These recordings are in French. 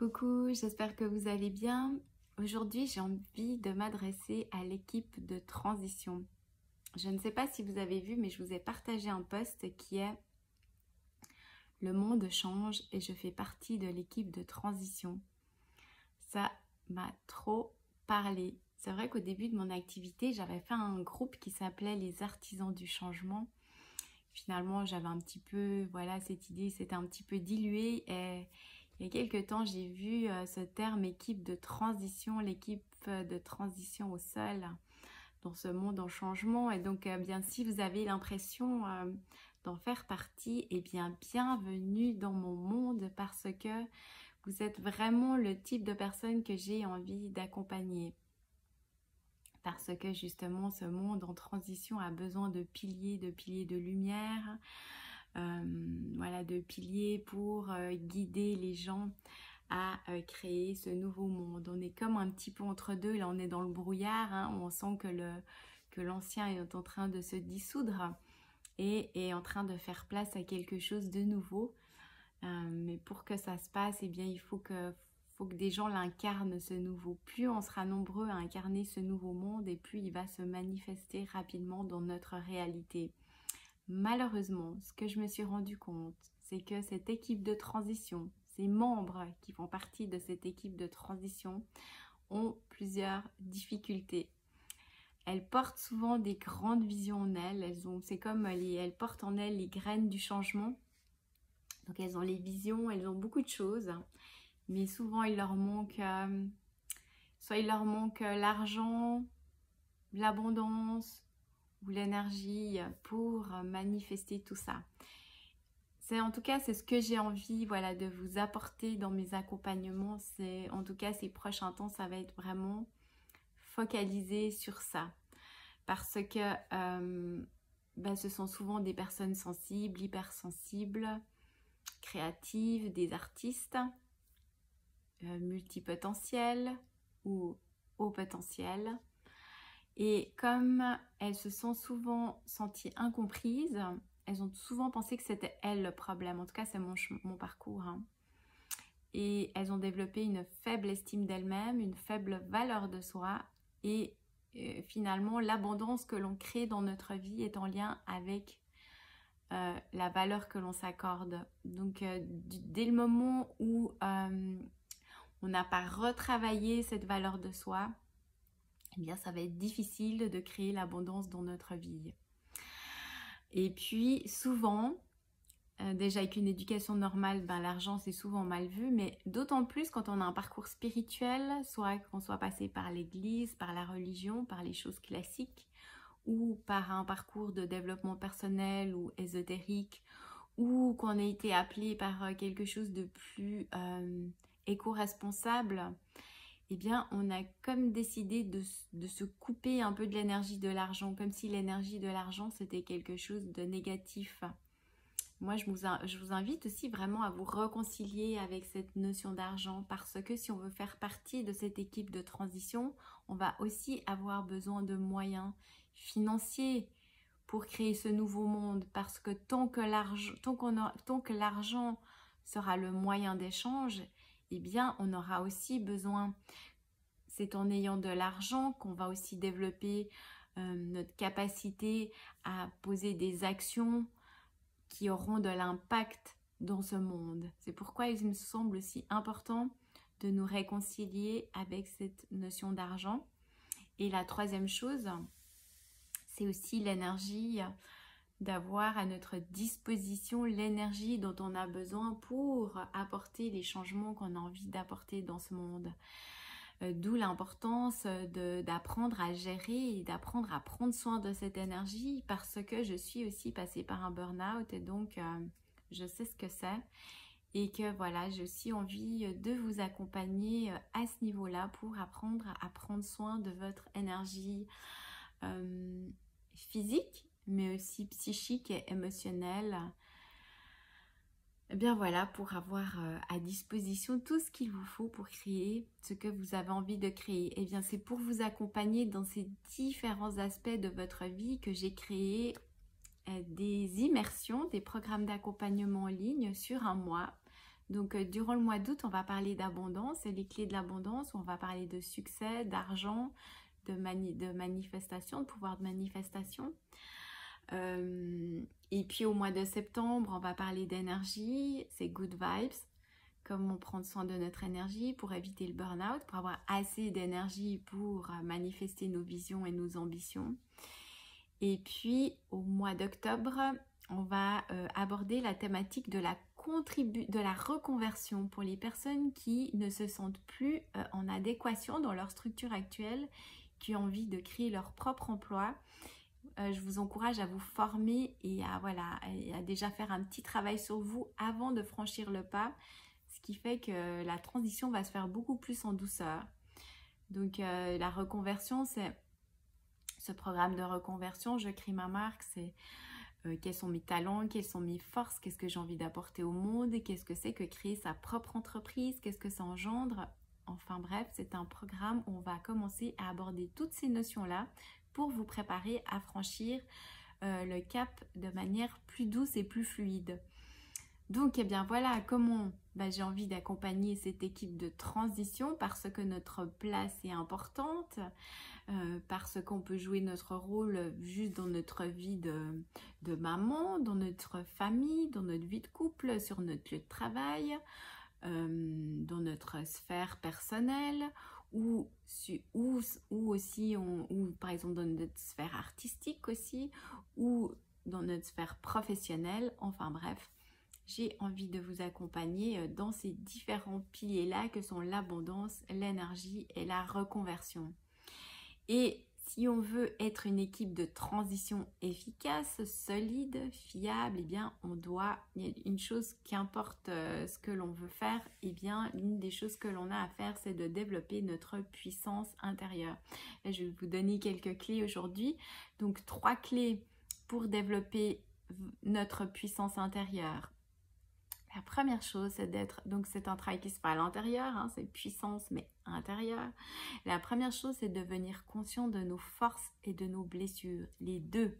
Coucou, j'espère que vous allez bien. Aujourd'hui, j'ai envie de m'adresser à l'équipe de transition. Je ne sais pas si vous avez vu, mais je vous ai partagé un post qui est "Le monde change et je fais partie de l'équipe de transition". Ça m'a trop parlé. C'est vrai qu'au début de mon activité, j'avais fait un groupe qui s'appelait les artisans du changement. Finalement, j'avais un petit peu, voilà, cette idée s'était un petit peu diluée et il y a quelques temps, j'ai vu ce terme équipe de transition, l'équipe de transition au sol dans ce monde en changement. Et donc, bien, si vous avez l'impression d'en faire partie, eh bien, bienvenue dans mon monde parce que vous êtes vraiment le type de personne que j'ai envie d'accompagner. Parce que justement, ce monde en transition a besoin de piliers de lumière, voilà, de piliers pour guider les gens à créer ce nouveau monde. On est comme un petit peu entre deux, là on est dans le brouillard, hein, on sent que l'ancien est en train de se dissoudre et est en train de faire place à quelque chose de nouveau. Mais pour que ça se passe, eh bien, il faut que des gens l'incarnent, ce nouveau. Plus on sera nombreux à incarner ce nouveau monde, et plus il va se manifester rapidement dans notre réalité. Malheureusement, ce que je me suis rendu compte, c'est que cette équipe de transition, ces membres qui font partie de cette équipe de transition, ont plusieurs difficultés. Elles portent souvent des grandes visions en elles. C'est comme elles portent en elles les graines du changement. Donc elles ont les visions, elles ont beaucoup de choses, mais souvent il leur manque, soit il leur manque l'argent, l'abondance ou l'énergie pour manifester tout ça. En tout cas, c'est ce que j'ai envie, voilà, de vous apporter dans mes accompagnements. En tout cas, ces prochains temps, ça va être vraiment focalisé sur ça. Parce que ce sont souvent des personnes sensibles, hypersensibles, créatives, des artistes, multipotentiels ou haut potentiel. Et comme elles se sont souvent senties incomprises, elles ont souvent pensé que c'était elles le problème. En tout cas, c'est mon parcours. Hein. Et elles ont développé une faible estime d'elles-mêmes, une faible valeur de soi. Et finalement, l'abondance que l'on crée dans notre vie est en lien avec la valeur que l'on s'accorde. Donc, dès le moment où on n'a pas retravaillé cette valeur de soi, eh bien, ça va être difficile de créer l'abondance dans notre vie. Et puis, souvent, déjà avec une éducation normale, l'argent, c'est souvent mal vu, mais d'autant plus quand on a un parcours spirituel, soit qu'on soit passé par l'église, par la religion, par les choses classiques, ou par un parcours de développement personnel ou ésotérique, ou qu'on ait été appelé par quelque chose de plus éco-responsable, eh bien, on a comme décidé de se couper un peu de l'énergie de l'argent, comme si l'énergie de l'argent, c'était quelque chose de négatif. Moi, je vous invite aussi vraiment à vous réconcilier avec cette notion d'argent, parce que si on veut faire partie de cette équipe de transition, on va aussi avoir besoin de moyens financiers pour créer ce nouveau monde, parce que tant que l'argent sera le moyen d'échange, eh bien, on aura aussi besoin. C'est en ayant de l'argent qu'on va aussi développer notre capacité à poser des actions qui auront de l'impact dans ce monde. C'est pourquoi il me semble aussi important de nous réconcilier avec cette notion d'argent. Et la troisième chose, c'est aussi l'énergie, d'avoir à notre disposition l'énergie dont on a besoin pour apporter les changements qu'on a envie d'apporter dans ce monde. D'où l'importance d'apprendre à gérer et d'apprendre à prendre soin de cette énergie, parce que je suis aussi passée par un burn-out et donc je sais ce que c'est. Et que voilà, j'ai aussi envie de vous accompagner à ce niveau-là pour apprendre à prendre soin de votre énergie physique, mais aussi psychique et émotionnelle. Eh bien voilà, pour avoir à disposition tout ce qu'il vous faut pour créer ce que vous avez envie de créer. Eh bien c'est pour vous accompagner dans ces différents aspects de votre vie que j'ai créé des immersions, des programmes d'accompagnement en ligne sur un mois Donc, durant le mois d'août, on va parler d'abondance et les clés de l'abondance. On va parler de succès, d'argent, de manifestation, de pouvoir de manifestation. Et puis, au mois de septembre, on va parler d'énergie. C'est good vibes. Comment prendre soin de notre énergie pour éviter le burn-out, pour avoir assez d'énergie pour manifester nos visions et nos ambitions. Et puis, au mois d'octobre, on va aborder la thématique de la reconversion pour les personnes qui ne se sentent plus en adéquation dans leur structure actuelle, qui ont envie de créer leur propre emploi. Je vous encourage à vous former et à déjà faire un petit travail sur vous avant de franchir le pas, ce qui fait que la transition va se faire beaucoup plus en douceur. Donc la reconversion, c'est ce programme de reconversion, je crée ma marque, c'est quels sont mes talents, quelles sont mes forces, qu'est-ce que j'ai envie d'apporter au monde, qu'est-ce que c'est que créer sa propre entreprise, qu'est-ce que ça engendre. Enfin bref, c'est un programme où on va commencer à aborder toutes ces notions-là pour vous préparer à franchir le cap de manière plus douce et plus fluide. Donc, eh bien voilà comment j'ai envie d'accompagner cette équipe de transition parce que notre place est importante, parce qu'on peut jouer notre rôle juste dans notre vie de maman, dans notre famille, dans notre vie de couple, sur notre lieu de travail, dans notre sphère personnelle ou aussi, ou par exemple dans notre sphère artistique aussi, ou dans notre sphère professionnelle, enfin bref. J'ai envie de vous accompagner dans ces différents piliers-là que sont l'abondance, l'énergie et la reconversion. Et si on veut être une équipe de transition efficace, solide, fiable, eh bien on doit, il y a une chose qui importe ce que l'on veut faire, eh bien l'une des choses que l'on a à faire, c'est de développer notre puissance intérieure. Là, je vais vous donner quelques clés aujourd'hui. Donc 3 clés pour développer notre puissance intérieure. La première chose, c'est donc c'est un travail qui se fait à l'intérieur, hein, c'est puissance mais intérieure. La première chose, c'est de devenir conscient de nos forces et de nos blessures, les deux,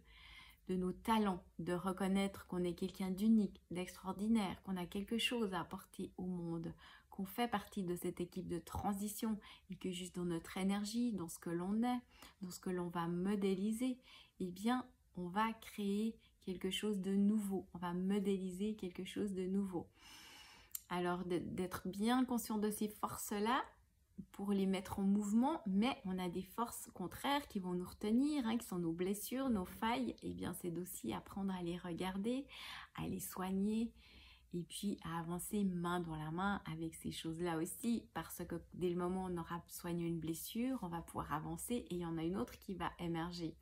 de nos talents, de reconnaître qu'on est quelqu'un d'unique, d'extraordinaire, qu'on a quelque chose à apporter au monde, qu'on fait partie de cette équipe de transition et que juste dans notre énergie, dans ce que l'on est, dans ce que l'on va modéliser, eh bien, on va créer quelque chose de nouveau, on va modéliser quelque chose de nouveau. Alors d'être bien conscient de ces forces-là pour les mettre en mouvement, mais on a des forces contraires qui vont nous retenir, hein, qui sont nos blessures, nos failles, et bien c'est aussi apprendre à les regarder, à les soigner, et puis à avancer main dans la main avec ces choses-là aussi, parce que dès le moment où on aura soigné une blessure, on va pouvoir avancer et il y en a une autre qui va émerger.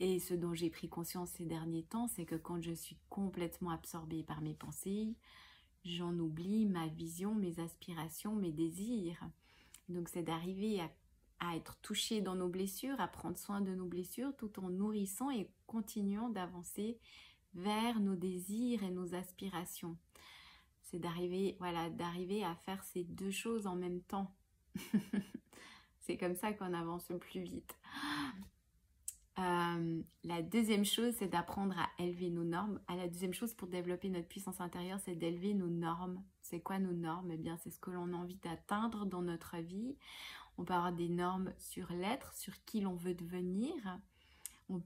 Et ce dont j'ai pris conscience ces derniers temps, c'est que quand je suis complètement absorbée par mes pensées, j'en oublie ma vision, mes aspirations, mes désirs. Donc c'est d'arriver à être touché dans nos blessures, à prendre soin de nos blessures tout en nourrissant et continuant d'avancer vers nos désirs et nos aspirations. C'est d'arriver à faire ces deux choses en même temps. C'est comme ça qu'on avance le plus vite. La deuxième chose, c'est d'apprendre à élever nos normes. La deuxième chose pour développer notre puissance intérieure, c'est d'élever nos normes. C'est quoi nos normes? Eh bien, c'est ce que l'on a envie d'atteindre dans notre vie. On peut avoir des normes sur l'être, sur qui l'on veut devenir. On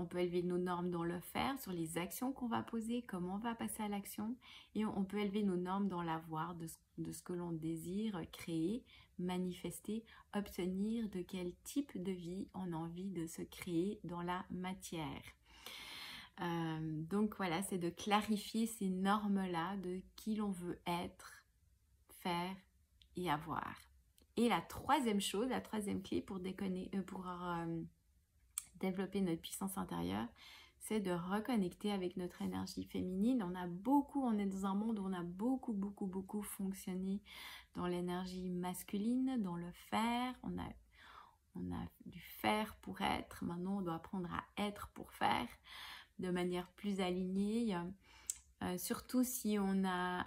peut élever nos normes dans le faire, sur les actions qu'on va poser, comment on va passer à l'action. Et on peut élever nos normes dans l'avoir, de ce que l'on désire créer, manifester, obtenir, de quel type de vie on a envie de se créer dans la matière. Donc voilà, c'est de clarifier ces normes-là de qui l'on veut être, faire et avoir. Et la troisième chose, la troisième clé pour développer notre puissance intérieure, c'est de reconnecter avec notre énergie féminine. On est dans un monde où on a beaucoup fonctionné dans l'énergie masculine, dans le faire. On a du faire pour être. Maintenant, on doit apprendre à être pour faire de manière plus alignée. Surtout si on a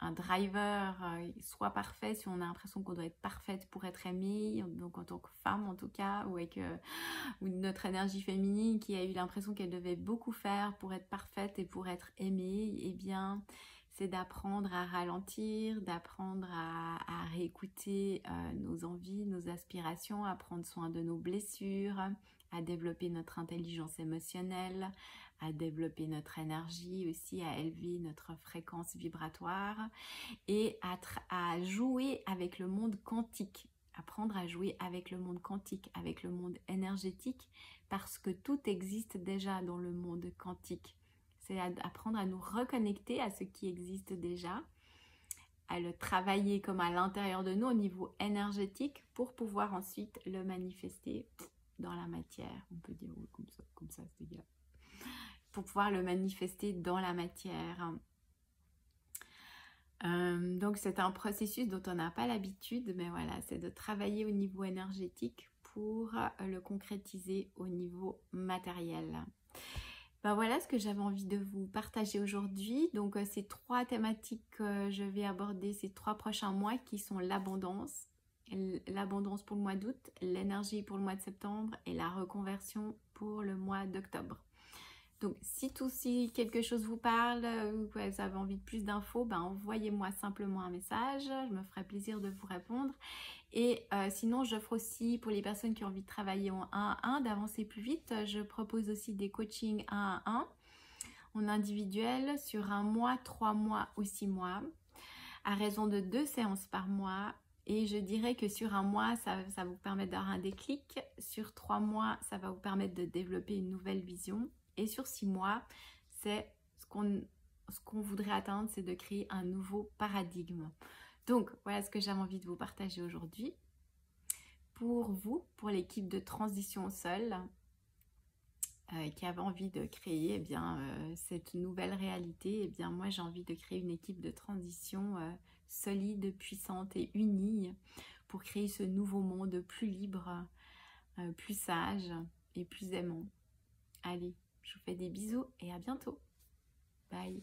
un driver soit parfait, si on a l'impression qu'on doit être parfaite pour être aimée, donc en tant que femme en tout cas, ou notre énergie féminine qui a eu l'impression qu'elle devait beaucoup faire pour être parfaite et pour être aimée, eh bien c'est d'apprendre à ralentir, d'apprendre à réécouter nos envies, nos aspirations, à prendre soin de nos blessures, à développer notre intelligence émotionnelle, à développer notre énergie aussi, à élever notre fréquence vibratoire et à jouer avec le monde quantique. Apprendre à jouer avec le monde quantique, avec le monde énergétique, parce que tout existe déjà dans le monde quantique. C'est apprendre à nous reconnecter à ce qui existe déjà, à le travailler comme à l'intérieur de nous au niveau énergétique pour pouvoir ensuite le manifester dans la matière. On peut dire oui, comme ça c'est bien. Pour pouvoir le manifester dans la matière. Donc c'est un processus dont on n'a pas l'habitude, mais voilà, c'est de travailler au niveau énergétique pour le concrétiser au niveau matériel. Ben voilà ce que j'avais envie de vous partager aujourd'hui. Donc ces 3 thématiques que je vais aborder ces 3 prochains mois qui sont l'abondance pour le mois d'août, l'énergie pour le mois de septembre et la reconversion pour le mois d'octobre. Donc, si quelque chose vous parle, ou que vous avez envie de plus d'infos, ben, envoyez-moi simplement un message. Je me ferai plaisir de vous répondre. Et sinon, j'offre aussi pour les personnes qui ont envie de travailler en 1 à 1, d'avancer plus vite. Je propose aussi des coachings 1 à 1 en individuel sur 1 mois, 3 mois ou 6 mois, à raison de 2 séances par mois. Et je dirais que sur 1 mois, ça vous permet d'avoir un déclic. Sur 3 mois, ça va vous permettre de développer une nouvelle vision. Et sur 6 mois, c'est ce qu'on voudrait atteindre, c'est de créer un nouveau paradigme. Donc, voilà ce que j'avais envie de vous partager aujourd'hui. Pour vous, pour l'équipe de transition au sol, qui avait envie de créer cette nouvelle réalité, moi j'ai envie de créer une équipe de transition solide, puissante et unie pour créer ce nouveau monde plus libre, plus sage et plus aimant. Allez, je vous fais des bisous et à bientôt. Bye.